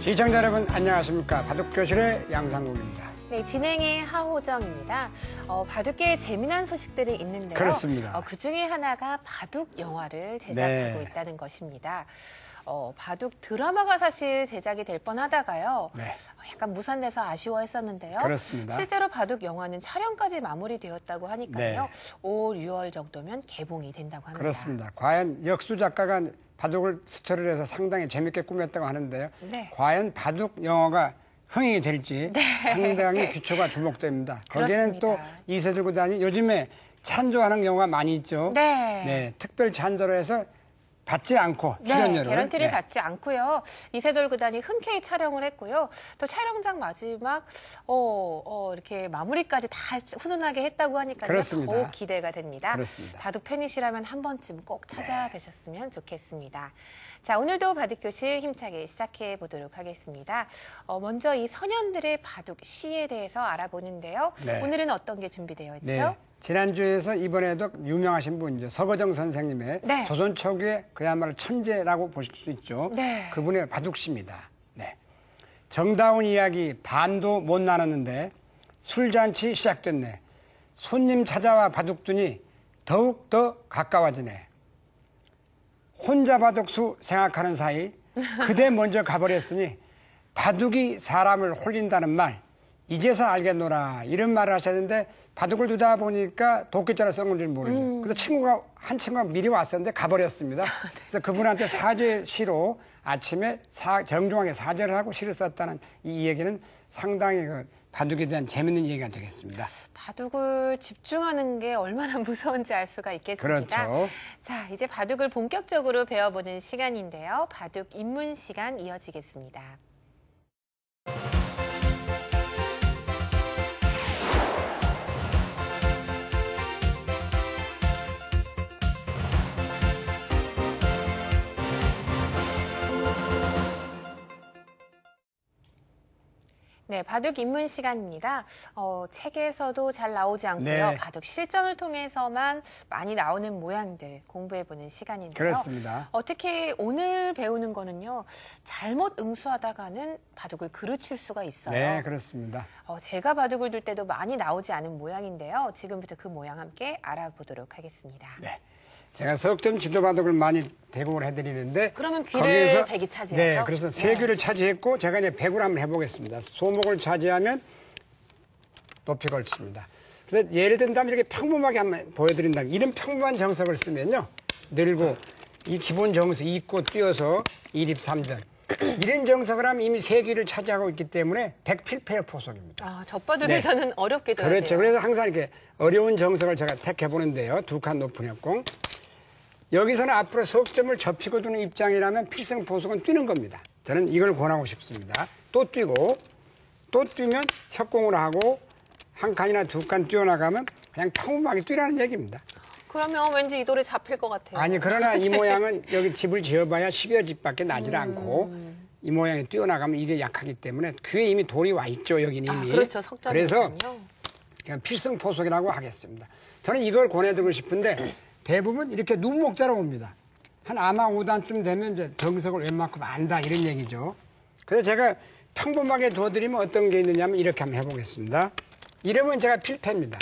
시청자 여러분 안녕하십니까. 바둑교실의 양상국입니다. 네, 진행의 하호정입니다. 바둑계에 재미난 소식들이 있는데요. 그렇습니다. 그 중에 하나가 바둑 영화를 제작하고 있다는 것입니다. 바둑 드라마가 사실 제작이 될 뻔하다가요. 약간 무산돼서 아쉬워했었는데요. 그렇습니다. 실제로 바둑 영화는 촬영까지 마무리되었다고 하니까요. 5월, 6월 정도면 개봉이 된다고 합니다. 그렇습니다. 과연 역수 작가가 바둑을 스토리를 해서 상당히 재밌게 꾸몄다고 하는데요. 과연 바둑 영화가 흥행이 될지 상당히 귀초가 주목됩니다. 거기에는 또 이세돌 구단이 요즘에 찬조하는 경우가 많이 있죠. 특별 찬조로 해서 받지 않고 출연료를. 개런티를 받지 않고요. 이세돌 구단이 흔쾌히 촬영을 했고요. 또 촬영장 마지막 이렇게 마무리까지 다 훈훈하게 했다고 하니까요. 더 기대가 됩니다. 바둑 팬이시라면 한 번쯤 꼭 찾아뵈셨으면 좋겠습니다. 자, 오늘도 바둑교실 힘차게 시작해 보도록 하겠습니다. 먼저 이 소년들의 바둑 시에 대해서 알아보는데요. 오늘은 어떤 게 준비되어 있죠? 지난주에서 이번에도 유명하신 분이죠. 서거정 선생님의 조선 초기의 그야말로 천재라고 보실 수 있죠. 그분의 바둑시입니다. 정다운 이야기 반도 못 나눴는데 술잔치 시작됐네. 손님 찾아와 바둑두니 더욱 더 가까워지네. 혼자 바둑수 생각하는 사이 그대 먼저 가버렸으니 바둑이 사람을 홀린다는 말 이제서 알겠노라 이런 말을 하셨는데 바둑을 두다 보니까 도끼자루 썩은 줄 모르고 그래서 한 친구가 미리 왔었는데 가버렸습니다. 그래서 그분한테 사죄 시로 아침에 정중하게 사죄를 하고 시를 썼다는 이 얘기는 상당히 바둑에 대한 재밌는 얘기가 되겠습니다. 바둑을 집중하는 게 얼마나 무서운지 알 수가 있겠습니다. 자, 이제 바둑을 본격적으로 배워보는 시간인데요. 바둑 입문 시간 이어지겠습니다. 네, 바둑 입문 시간입니다. 책에서도 잘 나오지 않고요. 바둑 실전을 통해서만 많이 나오는 모양들 공부해보는 시간인데요. 그렇습니다. 특히 오늘 배우는 거는요. 잘못 응수하다가는 바둑을 그르칠 수가 있어요. 네, 그렇습니다. 제가 바둑을 둘 때도 많이 나오지 않은 모양인데요. 지금부터 그 모양 함께 알아보도록 하겠습니다. 제가 석점 지도 바둑을 많이 대공을 해드리는데 그러면 귀를 백이 차지하죠? 그래서 세 귀를 차지했고 제가 이제 백을 한번 해보겠습니다. 소목을 차지하면 높이 걸칩니다. 그래서 예를 든다면 이렇게 평범하게 한번 보여드린다면 이런 평범한 정석을 쓰면요. 늘고 이 기본 정석 잇고 뛰어서 1입 3전 이런 정석을 하면 이미 세 귀를 차지하고 있기 때문에 백필패의 포석입니다. 젖바둑에서는 어렵기도 하네요. 그렇죠. 그래서 항상 이렇게 어려운 정석을 제가 택해보는데요. 두 칸 높은 협공. 여기서는 앞으로 석점을 접히고 두는 입장이라면 필승포석은 뛰는 겁니다. 저는 이걸 권하고 싶습니다. 또 뛰고 또 뛰면 협공을 하고 한 칸이나 두 칸 뛰어나가면 그냥 평범하게 뛰라는 얘기입니다. 그러면 왠지 이 돌에 잡힐 것 같아요. 아니 그러나 이 모양은 여기 집을 지어봐야 10여 집밖에 나질 않고 이 모양이 뛰어나가면 이게 약하기 때문에 귀에 이미 돌이 와 있죠. 여기는 이미. 그렇죠. 그래서 그냥 필승포석이라고 하겠습니다. 저는 이걸 권해드리고 싶은데 대부분 이렇게 눈목자로 옵니다. 한 아마 5단쯤 되면 이제 정석을 웬만큼 안다 이런 얘기죠. 그래서 제가 평범하게 두어드리면 어떤 게 있느냐면 이렇게 한번 해보겠습니다. 이러면 제가 필패입니다.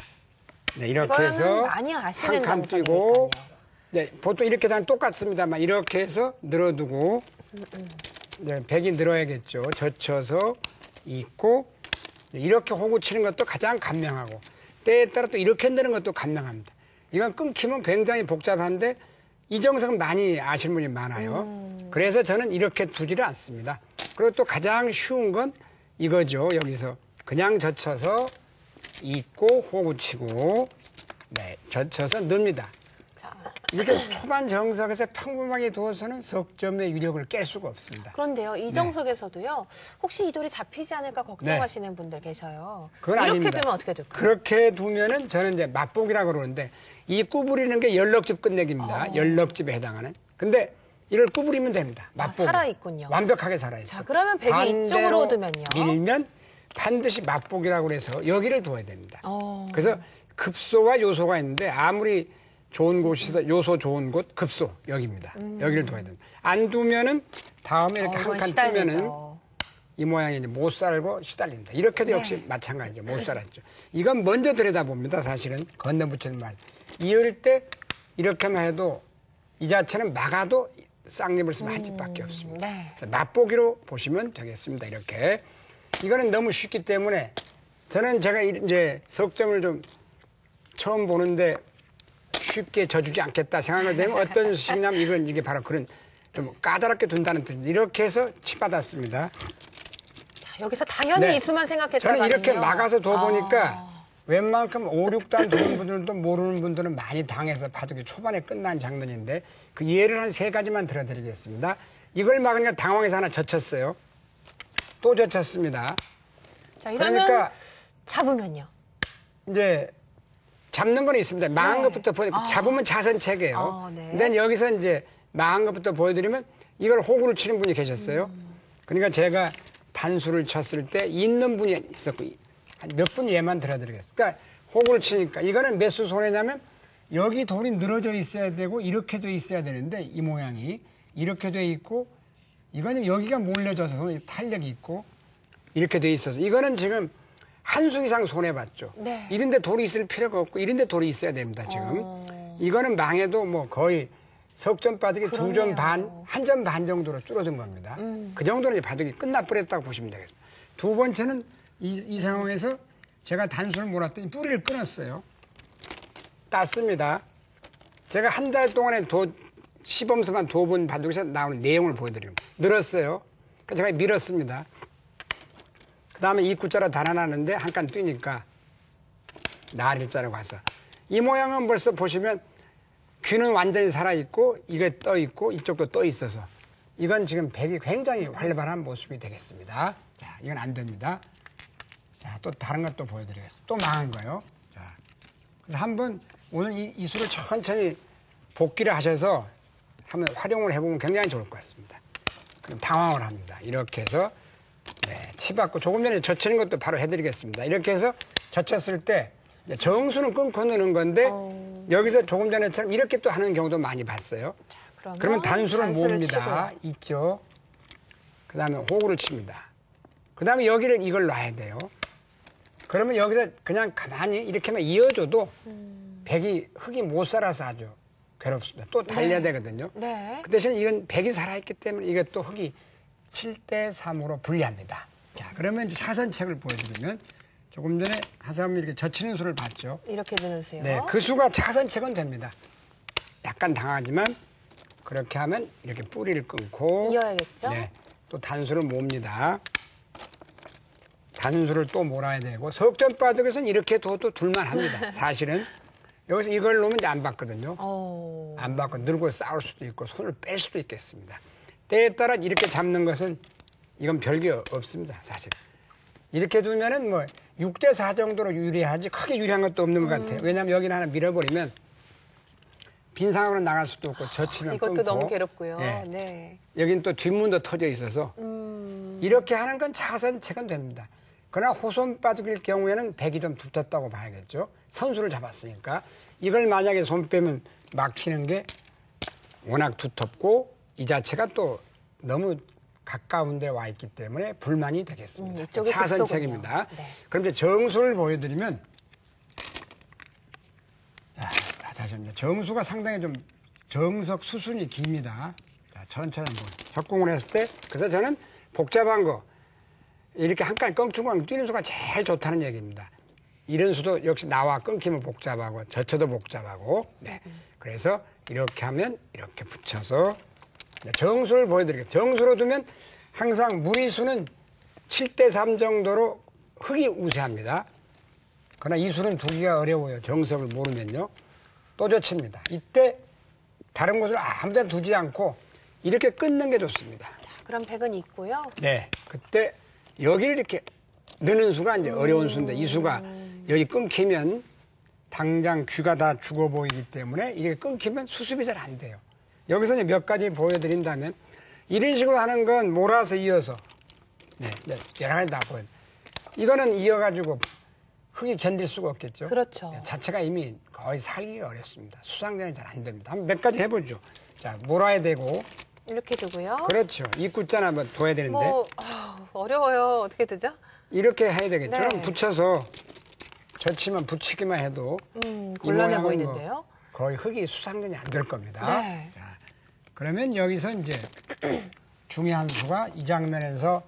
이렇게 해서 한 칸 뛰고 보통 이렇게 다 똑같습니다만 이렇게 해서 늘어두고 백이 늘어야겠죠. 젖혀서 잇고 이렇게 호구 치는 것도 가장 간명하고 때에 따라 또 이렇게 느는 것도 간명합니다. 이건 끊기면 굉장히 복잡한데 이 정석은 많이 아시는 분이 많아요. 그래서 저는 이렇게 두지를 않습니다. 그리고 또 가장 쉬운 건 이거죠. 여기서 그냥 젖혀서 잇고 호구 치고 젖혀서 넣습니다. 이렇게 초반 정석에서 평범하게 두어서는 석점의 위력을 깰 수가 없습니다. 그런데요, 이 정석에서도요, 혹시 이 돌이 잡히지 않을까 걱정하시는 분들 계셔요. 그건 이렇게 아닙니다. 두면 어떻게 될까요? 그렇게 두면은 저는 이제 맛보기라고 그러는데 이 구부리는 게 연럭집 끝내기입니다. 연럭집에 해당하는. 근데 이걸 구부리면 됩니다. 맛보기. 살아있군요. 완벽하게 살아있죠. 자, 그러면 백이 이쪽으로 두면요. 밀면 반드시 맛보기라고 그래서 여기를 둬야 됩니다. 그래서 급소와 요소가 있는데 아무리 좋은 곳이다 요소 좋은 곳 급소 여기입니다. 여기를 둬야 됩니다. 안 두면은 다음에 이렇게 한 칸 뜨면은 이 모양이 이제 못 살고 시달린다. 이렇게도 역시 마찬가지죠. 못 살았죠. 이건 먼저 들여다봅니다. 사실은 건너붙이는 말. 이을 때 이렇게만 해도 이 자체는 막아도 쌍립을 쓰면 한 집밖에 없습니다. 그래서 맛보기로 보시면 되겠습니다. 이렇게. 이거는 너무 쉽기 때문에 저는 제가 이제 석점을 좀 처음 보는데 쉽게 져주지 않겠다 생각을 되면 어떤 식이냐면 이건 이게 바로 그런 좀 까다롭게 둔다는 뜻. 이렇게 해서 치받았습니다. 여기서 당연히 이수만 생각했다가 저는 이렇게 막아서 둬보니까 웬만큼 5, 6단 두는 분들도 모르는 분들은 많이 당해서 바둑이 초반에 끝난 장면인데 그 예를 한 3가지만 들어드리겠습니다. 이걸 막으니까 당황해서 하나 젖혔어요. 또 젖혔습니다. 자, 이러면 그러니까 잡으면요? 이제 잡는 건 있습니다. 망한 것부터 보니까 잡으면 자선책이에요. 근데 여기서 이제 망한 것부터 보여드리면 이걸 호구를 치는 분이 계셨어요. 그러니까 제가 단수를 쳤을 때 있는 분이 있었고 한 몇 분 예만 들어드리겠습니다. 그러니까 호구를 치니까 이거는 몇 수 손해냐면 여기 돌이 늘어져 있어야 되고 이렇게 돼 있어야 되는데 이 모양이 이렇게 돼 있고 이거는 여기가 몰려져서 탄력이 있고 이렇게 돼 있어서 이거는 지금 한 수 이상 손해봤죠. 이런데 돌이 있을 필요가 없고 이런데 돌이 있어야 됩니다. 지금 이거는 망해도 뭐 거의 석점 바둑이 2점 반, 1점 반 정도로 줄어든 겁니다. 그 정도는 이제 바둑이 끝나버렸다고 보시면 되겠습니다. 두 번째는 이 상황에서 제가 단수를 몰았더니 뿌리를 끊었어요. 땄습니다. 제가 한 달 동안에 시범서만 둬본 바둑에서 나오는 내용을 보여드립니다. 늘었어요. 그래서 제가 밀었습니다. 그 다음에 이 구자로 달아나는데 한 칸 뛰니까 나일자로 가서 이 모양은 벌써 보시면 귀는 완전히 살아있고 이게 떠있고 이쪽도 떠있어서 이건 지금 백이 굉장히 활발한 모습이 되겠습니다. 자, 이건 안 됩니다. 자, 또 다른 것도 보여드리겠습니다. 또 망한 거요. 자, 그래서 한번 오늘 이 수를 천천히 복기를 하셔서 한번 활용을 해보면 굉장히 좋을 것 같습니다. 그럼 당황을 합니다. 이렇게 해서 치받고 조금 전에 젖히는 것도 바로 해드리겠습니다. 이렇게 해서 젖혔을 때 정수는 끊고 넣는 건데 여기서 조금 전에처럼 이렇게 또 하는 경우도 많이 봤어요. 자, 그러면 단수를 모읍니다. 있죠. 그 다음에 호구를 칩니다. 그 다음에 여기를 이걸 놔야 돼요. 그러면 여기서 그냥 가만히 이렇게만 이어줘도 백이 흙이 못 살아서 아주 괴롭습니다. 또 달려야 되거든요. 그 대신 이건 백이 살아있기 때문에 이것도 흙이 7대 3으로 불리합니다. 자, 그러면 이제 차선책을 보여드리면 조금 전에 하사람이 이렇게 젖히는 수를 봤죠. 이렇게 되는 수요. 네, 그 수가 차선책은 됩니다. 약간 당하지만 그렇게 하면 이렇게 뿌리를 끊고 이어야겠죠. 네, 또 단수를 몹니다. 단수를 또 몰아야 되고 석점 바둑에서는 이렇게 둬도 둘만합니다. 사실은 여기서 이걸 놓으면 이제 안 받거든요. 안 받고 늘고 싸울 수도 있고 손을 뺄 수도 있겠습니다. 때에 따라 이렇게 잡는 것은 이건 별게 없습니다. 사실. 이렇게 두면은 뭐 6대 4 정도로 유리하지 크게 유리한 것도 없는 것 같아요. 왜냐하면 여기는 하나 밀어버리면 빈 상황으로 나갈 수도 없고 젖히면 이것도 끊고. 너무 괴롭고요. 네. 여긴 또 뒷문도 터져 있어서 이렇게 하는 건 차선책은 됩니다. 그러나 호손 바둑일 경우에는 백이 좀 붙었다고 봐야겠죠. 선수를 잡았으니까. 이걸 만약에 손 빼면 막히는 게 워낙 두텁고 이 자체가 또 너무 가까운 데 와 있기 때문에 불만이 되겠습니다. 차선책입니다. 그럼 이제 정수를 보여드리면 자, 다시 한번 정수가 상당히 좀 정석 수순이 깁니다. 자, 천천히 한번 협공을 했을 때 그래서 저는 복잡한 거 이렇게 한 칸 껑충껑 뛰는 수가 제일 좋다는 얘기입니다. 이런 수도 역시 나와 끊기면 복잡하고 젖혀도 복잡하고 네. 그래서 이렇게 하면 이렇게 붙여서 정수를 보여드릴게요. 정수로 두면 항상 무리수는 7대 3 정도로 흙이 우세합니다. 그러나 이 수는 두기가 어려워요. 정석을 모르면요. 또 젖힙니다. 이때 다른 곳을 아무 데나 두지 않고 이렇게 끊는 게 좋습니다. 자, 그럼 백은 있고요. 네. 그때 여기를 이렇게 넣는 수가 이제 어려운 수인데 이 수가 여기 끊기면 당장 귀가 다 죽어 보이기 때문에 이게 끊기면 수습이 잘 안 돼요. 여기서 이제 몇 가지 보여드린다면 이런 식으로 하는 건 몰아서 이어서 여러 가지 다 보여. 이거는 이어가지고 흙이 견딜 수가 없겠죠. 그렇죠. 자체가 이미 거의 살기가 어렵습니다. 수상전이 잘 안 됩니다. 한번 몇 가지 해보죠. 자, 몰아야 되고 이렇게 두고요. 그렇죠. 이 굿자는 한번 둬야 되는데 어려워요. 어떻게 되죠? 이렇게 해야 되겠죠. 네. 그럼 붙여서 젖히면 붙이기만 해도 곤란해 이 모양은 보이는데요. 뭐 거의 흙이 수상전이 안 될 겁니다. 네. 자, 그러면 여기서 이제 중요한 수가 이 장면에서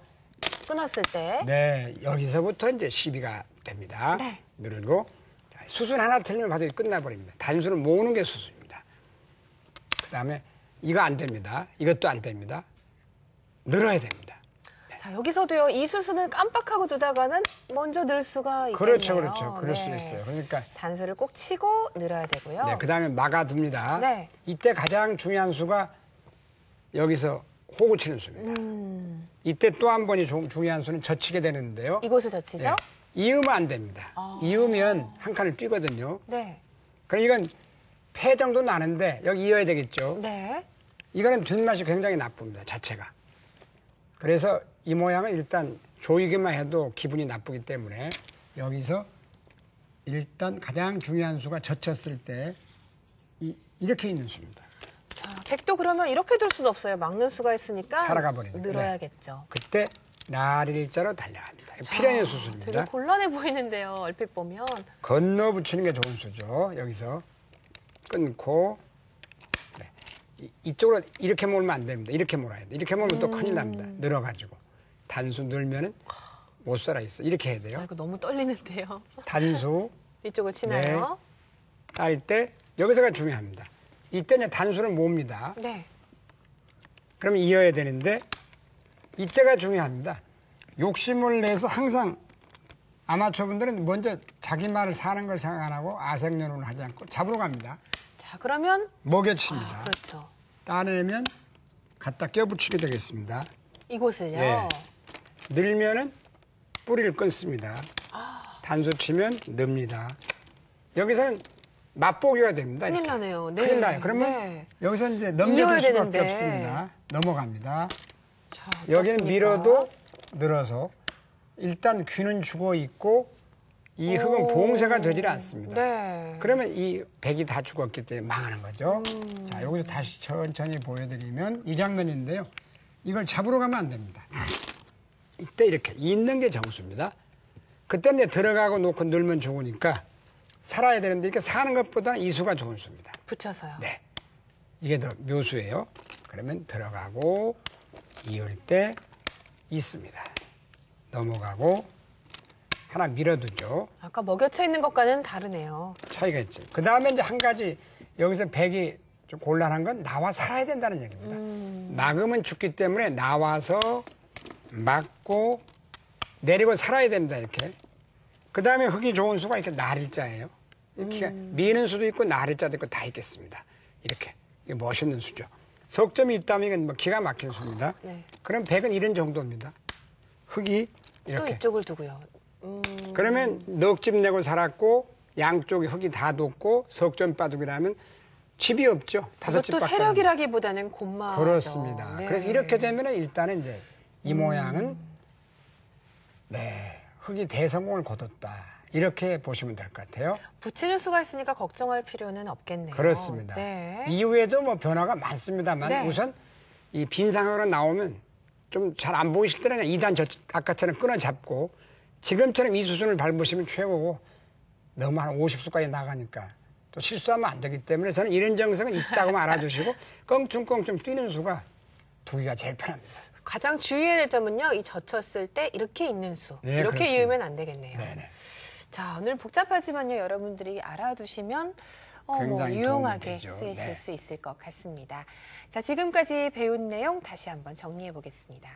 끊었을 때. 네, 여기서부터 이제 시비가 됩니다. 네. 늘고 자, 수순 하나 틀리면 바로 끝나버립니다. 단수를 모으는 게 수순입니다. 그다음에 이거 안 됩니다. 이것도 안 됩니다. 늘어야 됩니다. 자, 여기서도요, 이 수순을 깜빡하고 두다가는 먼저 늘 수가 있겠네요. 그렇죠, 그렇죠. 그럴 수 있어요. 그러니까 단수를 꼭 치고 늘어야 되고요. 네, 그다음에 막아둡니다. 네. 이때 가장 중요한 수가 여기서 호구 치는 수입니다. 이때 또 한 번이 중요한 수는 젖히게 되는데요. 이곳을 젖히죠? 네. 이으면 안 됩니다. 이으면 한 칸을 뛰거든요. 네. 그럼 이건 폐 정도 나는데 여기 이어야 되겠죠. 네. 이거는 뒷맛이 굉장히 나쁩니다. 자체가. 그래서 이 모양은 일단 조이기만 해도 기분이 나쁘기 때문에 여기서 일단 가장 중요한 수가 젖혔을 때 이렇게 있는 수입니다. 자, 백도 그러면 이렇게 둘 수는 없어요. 막는 수가 있으니까 살아가 버리니까. 늘어야겠죠. 그때 나릴자로 달려갑니다. 필연의 수순입니다. 되게 곤란해 보이는데요. 얼핏 보면. 건너 붙이는 게 좋은 수죠. 여기서 끊고 네. 이쪽으로 이렇게 몰면 안 됩니다. 이렇게 몰아야 돼. 이렇게 몰면 또 큰일 납니다. 늘어가지고 단수 늘면은 못 살아 있어. 이렇게 해야 돼요. 아, 이거 너무 떨리는데요. 단수 이쪽을 치나요? 딸 때 여기서가 중요합니다. 이때 이제 단수를 모읍니다. 네. 그러면 이어야 되는데 이때가 중요합니다. 욕심을 내서 항상 아마추어분들은 먼저 자기 말을 사는 걸 생각 안 하고 아생연운을 하지 않고 잡으러 갑니다. 자, 그러면 먹여칩니다. 그렇죠. 따내면 갖다 껴붙이게 되겠습니다. 이곳을요. 예. 늘면은 뿌리를 끊습니다. 단수 치면 넣습니다. 여기서는 맛보기가 됩니다. 큰일 이렇게. 나네요. 네. 큰일 나요. 그러면 네. 여기서 이제 이어야 넘겨줄 수밖에 되는데. 없습니다. 넘어갑니다. 자, 여기는 어떻습니까? 밀어도 늘어서 일단 귀는 죽어 있고 이 흙은 봉쇄가 되질 않습니다. 네. 그러면 이 백이 다 죽었기 때문에 망하는 거죠. 자, 여기서 다시 천천히 보여드리면 이 장면인데요. 이걸 잡으러 가면 안 됩니다. 이때 이렇게 있는 게 정수입니다. 그때 이제 들어가고 놓고 늘면 죽으니까 살아야 되는데 이렇게 사는 것보다는 이수가 좋은 수입니다. 붙여서요. 네. 이게 더 묘수예요. 그러면 들어가고 이을 때 있습니다. 넘어가고 하나 밀어두죠. 아까 먹여쳐 있는 것과는 다르네요. 차이가 있죠. 그 다음에 이제 한 가지 여기서 백이 좀 곤란한 건 나와 살아야 된다는 얘기입니다. 막으면 죽기 때문에 나와서 막고 내리고 살아야 됩니다. 이렇게. 그 다음에 흙이 좋은 수가 이렇게 나릴자예요. 이렇게 미는 수도 있고 나릴자도 있고 다 있겠습니다. 이렇게. 이게 멋있는 수죠. 석점이 있다면 이건 뭐 기가 막힌 수입니다. 네. 그럼 백은 이런 정도입니다. 흙이 또 이렇게. 이쪽을 두고요. 그러면 넉집 내고 살았고 양쪽에 흙이 다 돋고 석점 빠두기라면 집이 없죠. 다섯 이것도 집밖에. 세력이라기보다는 곤마. 그렇습니다. 네. 그래서 이렇게 되면 일단은 이제 이 모양은 네 흙이 대성공을 거뒀다. 이렇게 보시면 될 것 같아요. 붙이는 수가 있으니까 걱정할 필요는 없겠네요. 그렇습니다. 네. 이후에도 뭐 변화가 많습니다만 네. 우선 이 빈 상황으로 나오면 좀 잘 안 보이실 때는 2단 아까처럼 끊어 잡고 지금처럼 이 수순을 밟으시면 최고고 너무 한 50수까지 나가니까 또 실수하면 안 되기 때문에 저는 이런 정성은 있다고만 알아주시고 껑충껑충 뛰는 수가 두기가 제일 편합니다. 가장 주의해야 될 점은요. 이 젖혔을 때 이렇게 있는 수. 네, 이렇게 그렇습니다. 이으면 안 되겠네요. 네네. 자, 오늘 복잡하지만요. 여러분들이 알아두시면 굉장히 유용하게 도움이 되죠. 쓰이실 네. 수 있을 것 같습니다. 자, 지금까지 배운 내용 다시 한번 정리해 보겠습니다.